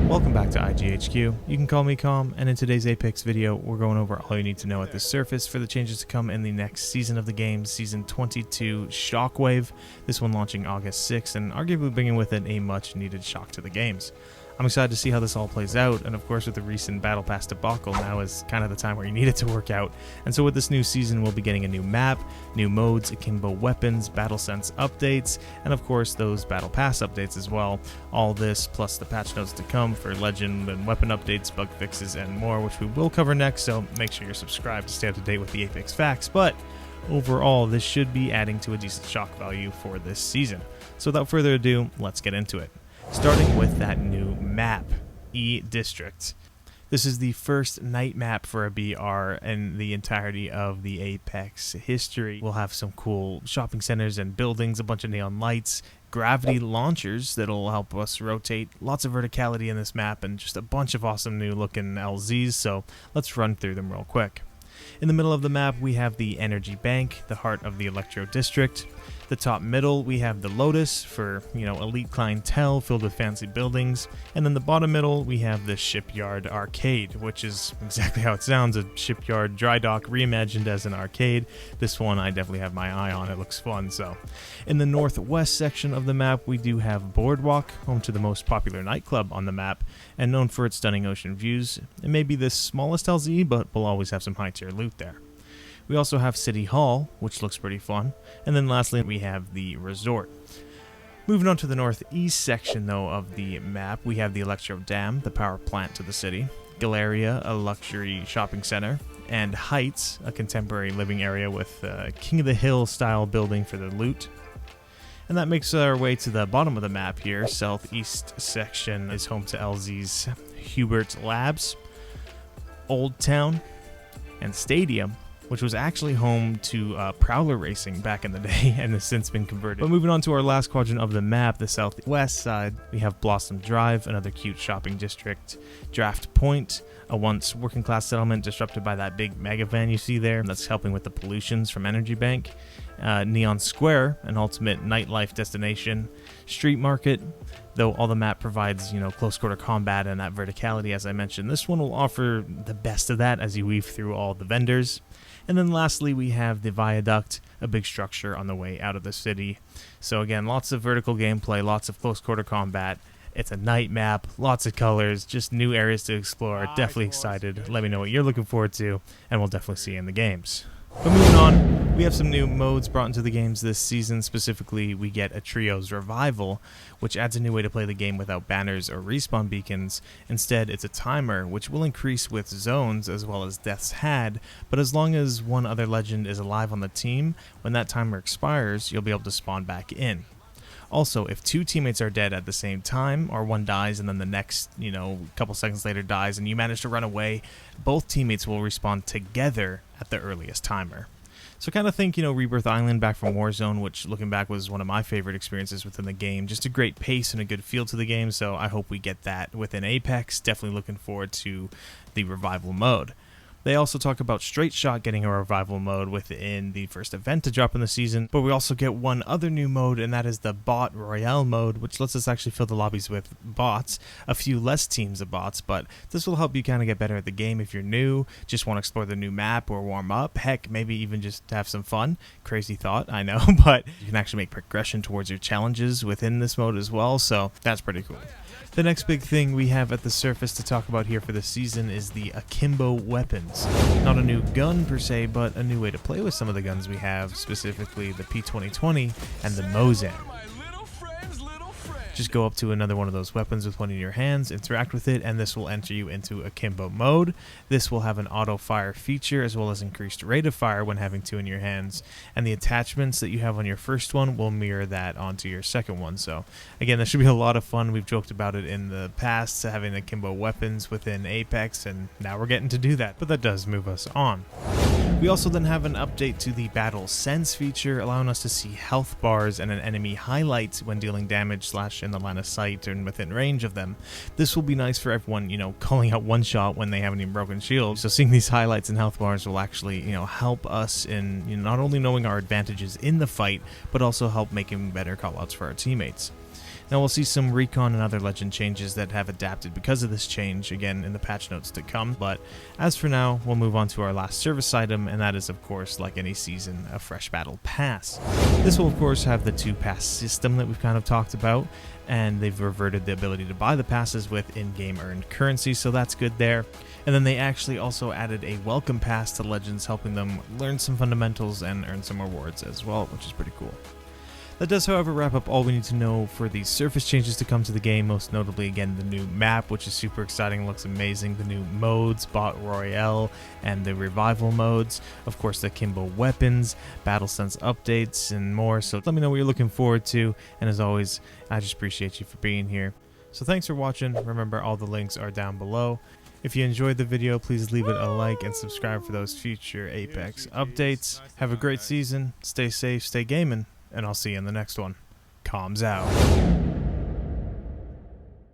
Welcome back to IGHQ. You can call me COMM, and in today's APEX video, we're going over all you need to know at the surface for the changes to come in the next season of the game, Season 22 Shockwave, this one launching August 6th, and arguably bringing with it a much needed shock to the games. I'm excited to see how this all plays out, and of course with the recent Battle Pass debacle, now is kind of the time where you need it to work out. And so with this new season, we'll be getting a new map, new modes, AKIMBO Weapons, Battle Sense updates, and of course those Battle Pass updates as well. All this plus the patch notes to come for legend and weapon updates, bug fixes, and more, which we will cover next, so make sure you're subscribed to stay up to date with the APEX facts. But overall, this should be adding to a decent shock value for this season. So without further ado, let's get into it. Starting with that new map, E District. This is the first night map for a BR in the entirety of the APEX history. We'll have some cool shopping centers and buildings, a bunch of neon lights, gravity launchers that'll help us rotate, lots of verticality in this map, and just a bunch of awesome new looking LZs, so let's run through them real quick. In the middle of the map, we have the Energy Bank, the heart of the Electro District. The top middle, we have the Lotus for, elite clientele filled with fancy buildings. And then the bottom middle, we have the Shipyard Arcade, which is exactly how it sounds, a shipyard dry dock reimagined as an arcade. This one I definitely have my eye on, it looks fun. So, in the northwest section of the map, we do have Boardwalk, home to the most popular nightclub on the map, and known for its stunning ocean views. It may be the smallest LZ, but we'll always have some high-tier loot there. We also have City Hall, which looks pretty fun, and then lastly we have the Resort. Moving on to the northeast section though of the map, we have the Electro Dam, the power plant to the city, Galeria, a luxury shopping center, and Heights, a contemporary living area with a King of the Hill style building for the loot. And that makes our way to the bottom of the map here. Southeast section is home to LZ's Hubert Labs, Old Town, and Stadium, which was actually home to Prowler Racing back in the day and has since been converted. But moving on to our last quadrant of the map, the southwest side, we have Blossom Drive, another cute shopping district, Draft Point, a once working class settlement disrupted by that big mega van you see there that's helping with the pollutions from Energy Bank, Neon Square, an ultimate nightlife destination, Street Market, though all the map provides, close quarter combat and that verticality as I mentioned. This one will offer the best of that as you weave through all the vendors. And then lastly, we have the Viaduct, a big structure on the way out of the city. So again, lots of vertical gameplay, lots of close quarter combat. It's a night map, lots of colors, just new areas to explore. Definitely excited. Let me know what you're looking forward to, and we'll definitely see you in the games. But moving on, we have some new modes brought into the games this season. Specifically, we get a Trio's Revival, which adds a new way to play the game without banners or respawn beacons. Instead, it's a timer, which will increase with zones as well as deaths had, but as long as one other legend is alive on the team, when that timer expires, you'll be able to spawn back in. Also, if two teammates are dead at the same time, or one dies and then the next, couple seconds later dies and you manage to run away, both teammates will respawn together at the earliest timer. So kind of think, Rebirth Island back from Warzone, which looking back was one of my favorite experiences within the game. Just a great pace and a good feel to the game, so I hope we get that within APEX. Definitely looking forward to the Revival mode. They also talk about Straight Shot getting a revival mode within the first event to drop in the season, but we also get one other new mode, and that is the Bot Royale mode, which lets us actually fill the lobbies with bots, a few less teams of bots, but this will help you kind of get better at the game if you're new, just want to explore the new map or warm up, heck, maybe even just have some fun. Crazy thought, I know, but you can actually make progression towards your challenges within this mode as well, so that's pretty cool. The next big thing we have at the surface to talk about here for this season is the AKIMBO Weapons. Not a new gun per se, but a new way to play with some of the guns we have, specifically the P2020 and the MOZAM. Just go up to another one of those weapons with one in your hands, interact with it, and this will enter you into AKIMBO mode. This will have an auto fire feature as well as increased rate of fire when having two in your hands, and the attachments that you have on your first one will mirror that onto your second one. So again, that should be a lot of fun. We've joked about it in the past, having AKIMBO weapons within APEX, and now we're getting to do that, but that does move us on. We also then have an update to the Battle Sense feature, allowing us to see health bars and an enemy highlight when dealing damage / in the line of sight and within range of them. This will be nice for everyone, calling out one shot when they have any broken shields. So seeing these highlights and health bars will actually, help us in not only knowing our advantages in the fight, but also help making better callouts for our teammates. Now we'll see some recon and other legend changes that have adapted because of this change, again in the patch notes to come, but as for now, we'll move on to our last service item, and that is of course, like any season, a fresh battle pass. This will of course have the 2 pass system that we've kind of talked about, and they've reverted the ability to buy the passes with in-game earned currency, so that's good there. And then they actually also added a welcome pass to Legends, helping them learn some fundamentals and earn some rewards as well, which is pretty cool. That does, however, wrap up all we need to know for the surface changes to come to the game, most notably, again, the new map, which is super exciting, looks amazing, the new modes, Bot Royale, and the revival modes, of course, the AKIMBO Weapons, Battle Sense updates, and more, so let me know what you're looking forward to, and as always, I just appreciate you for being here. So thanks for watching, remember all the links are down below. If you enjoyed the video, please leave it a like and subscribe for those future APEX updates. Have a great season, stay safe, stay gaming, and I'll see you in the next one. Comms out.